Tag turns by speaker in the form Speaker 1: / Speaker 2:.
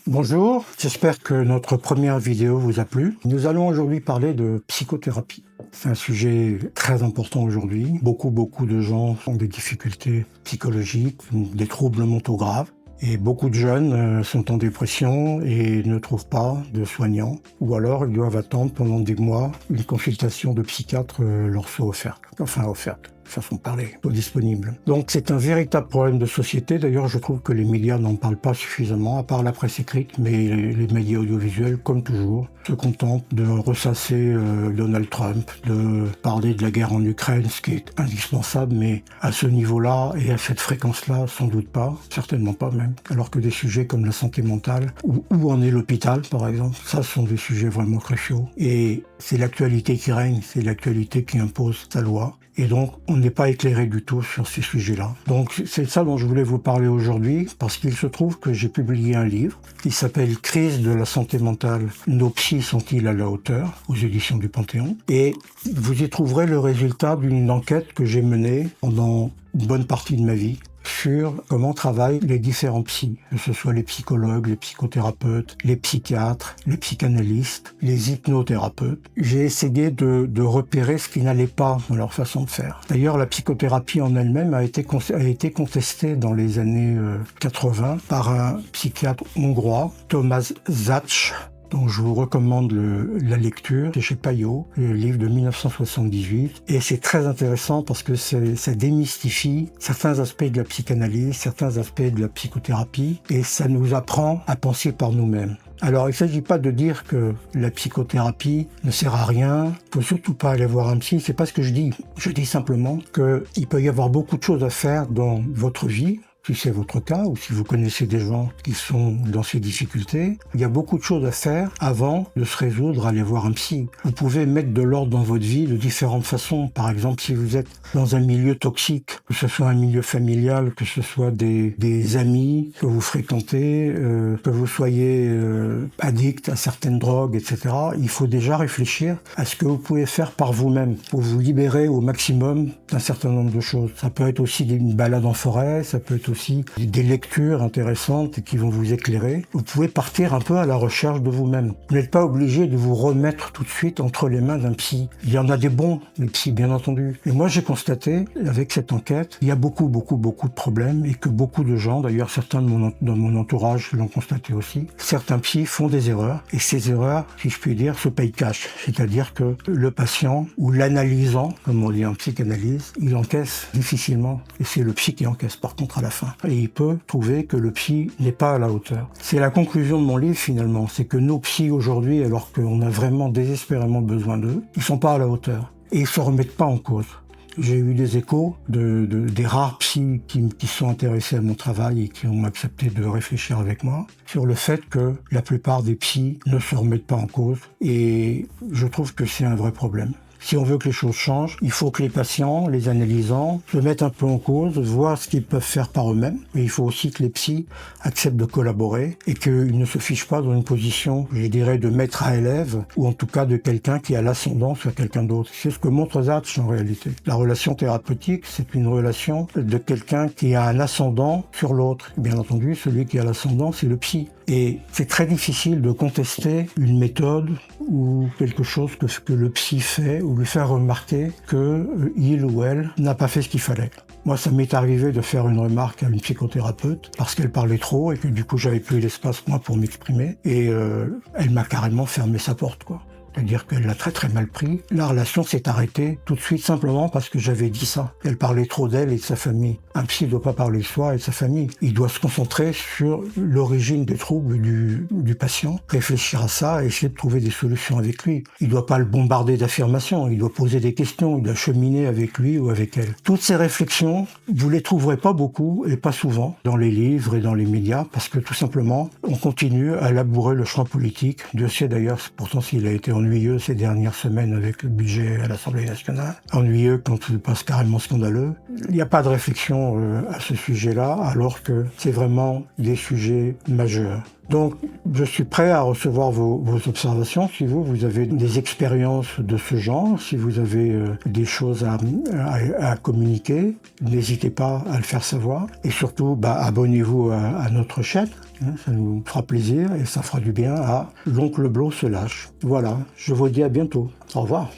Speaker 1: Bonjour, j'espère que notre première vidéo vous a plu. Nous allons aujourd'hui parler de psychothérapie. C'est un sujet très important aujourd'hui. Beaucoup de gens ont des difficultés psychologiques, des troubles mentaux graves. Et beaucoup de jeunes sont en dépression et ne trouvent pas de soignants. Ou alors ils doivent attendre pendant des mois une consultation de psychiatre leur soit offerte. Façon de parler, pas disponible. Donc c'est un véritable problème de société. D'ailleurs, je trouve que les médias n'en parlent pas suffisamment, à part la presse écrite, mais les médias audiovisuels, comme toujours, se contentent de ressasser Donald Trump, de parler de la guerre en Ukraine, ce qui est indispensable, mais à ce niveau-là et à cette fréquence-là, sans doute pas, certainement pas même. Alors que des sujets comme la santé mentale, ou où en est l'hôpital, par exemple, ça sont des sujets vraiment cruciaux. Et c'est l'actualité qui règne, c'est l'actualité qui impose sa loi. Et donc, on n'est pas éclairé du tout sur ces sujets-là. Donc, c'est ça dont je voulais vous parler aujourd'hui, parce qu'il se trouve que j'ai publié un livre qui s'appelle « Crise de la santé mentale, nos psys sont-ils à la hauteur ?» aux éditions du Panthéon. Et vous y trouverez le résultat d'une enquête que j'ai menée pendant une bonne partie de ma vie sur comment travaillent les différents psys, que ce soit les psychologues, les psychothérapeutes, les psychiatres, les psychanalystes, les hypnothérapeutes. J'ai essayé de repérer ce qui n'allait pas dans leur façon de faire. D'ailleurs, la psychothérapie en elle-même a été contestée dans les années 80 par un psychiatre hongrois, Thomas Szasz, dont je vous recommande la lecture. C'est chez Payot, le livre de 1978. Et c'est très intéressant parce que ça démystifie certains aspects de la psychanalyse, certains aspects de la psychothérapie, et ça nous apprend à penser par nous-mêmes. Alors, il ne s'agit pas de dire que la psychothérapie ne sert à rien. Il ne faut surtout pas aller voir un psy. C'est pas ce que je dis. Je dis simplement qu'il peut y avoir beaucoup de choses à faire dans votre vie, si c'est votre cas, ou si vous connaissez des gens qui sont dans ces difficultés. Il y a beaucoup de choses à faire avant de se résoudre à aller voir un psy. Vous pouvez mettre de l'ordre dans votre vie de différentes façons. Par exemple, si vous êtes dans un milieu toxique, que ce soit un milieu familial, que ce soit des amis que vous fréquentez, que vous soyez addict à certaines drogues, etc., il faut déjà réfléchir à ce que vous pouvez faire par vous-même pour vous libérer au maximum d'un certain nombre de choses. Ça peut être aussi une balade en forêt, ça peut être aussi des lectures intéressantes qui vont vous éclairer. Vous pouvez partir un peu à la recherche de vous-même. Vous n'êtes pas obligé de vous remettre tout de suite entre les mains d'un psy. Il y en a des bons, les psys, bien entendu. Et moi, j'ai constaté, avec cette enquête, il y a beaucoup de problèmes et que beaucoup de gens, d'ailleurs certains de mon entourage l'ont constaté aussi, certains psys font des erreurs. Et ces erreurs, si je puis dire, se payent cash. C'est-à-dire que le patient, ou l'analysant, comme on dit en psychanalyse, il encaisse difficilement. Et c'est le psy qui encaisse par contre à la fin. Et il peut trouver que le psy n'est pas à la hauteur. C'est la conclusion de mon livre finalement, c'est que nos psys aujourd'hui, alors qu'on a vraiment désespérément besoin d'eux, ils sont pas à la hauteur. Et ils se remettent pas en cause. J'ai eu des échos des rares psys qui sont intéressés à mon travail et qui ont accepté de réfléchir avec moi sur le fait que la plupart des psys ne se remettent pas en cause. Et je trouve que c'est un vrai problème. Si on veut que les choses changent, il faut que les patients, les analysants, se mettent un peu en cause, voient ce qu'ils peuvent faire par eux-mêmes. Mais il faut aussi que les psys acceptent de collaborer et qu'ils ne se fichent pas dans une position, je dirais, de maître à élève, ou en tout cas de quelqu'un qui a l'ascendant sur quelqu'un d'autre. C'est ce que montre Szasz en réalité. La relation thérapeutique, c'est une relation de quelqu'un qui a un ascendant sur l'autre. Bien entendu, celui qui a l'ascendant, c'est le psy. Et c'est très difficile de contester une méthode ou quelque chose que le psy fait ou lui faire remarquer que il ou elle n'a pas fait ce qu'il fallait. Moi, ça m'est arrivé de faire une remarque à une psychothérapeute parce qu'elle parlait trop et que du coup, j'avais plus l'espace moi pour m'exprimer et elle m'a carrément fermé sa porte, quoi. C'est-à-dire qu'elle l'a très mal pris. La relation s'est arrêtée tout de suite simplement parce que j'avais dit ça. Elle parlait trop d'elle et de sa famille. Un psy ne doit pas parler de soi et de sa famille. Il doit se concentrer sur l'origine des troubles du patient, réfléchir à ça et essayer de trouver des solutions avec lui. Il ne doit pas le bombarder d'affirmations, il doit poser des questions, il doit cheminer avec lui ou avec elle. Toutes ces réflexions, vous les trouverez pas beaucoup et pas souvent dans les livres et dans les médias parce que tout simplement, on continue à labourer le champ politique. Dieu sait d'ailleurs pourtant s'il a été ennuyeux ces dernières semaines avec le budget à l'Assemblée nationale. Ennuyeux quand il passe carrément scandaleux. Il n'y a pas de réflexion à ce sujet-là, alors que c'est vraiment des sujets majeurs. Donc, je suis prêt à recevoir vos observations. Si vous avez des expériences de ce genre, si vous avez des choses à communiquer, n'hésitez pas à le faire savoir. Et surtout, abonnez-vous à notre chaîne. Ça nous fera plaisir et ça fera du bien à l'oncle Blo se lâche. Voilà, je vous dis à bientôt. Au revoir.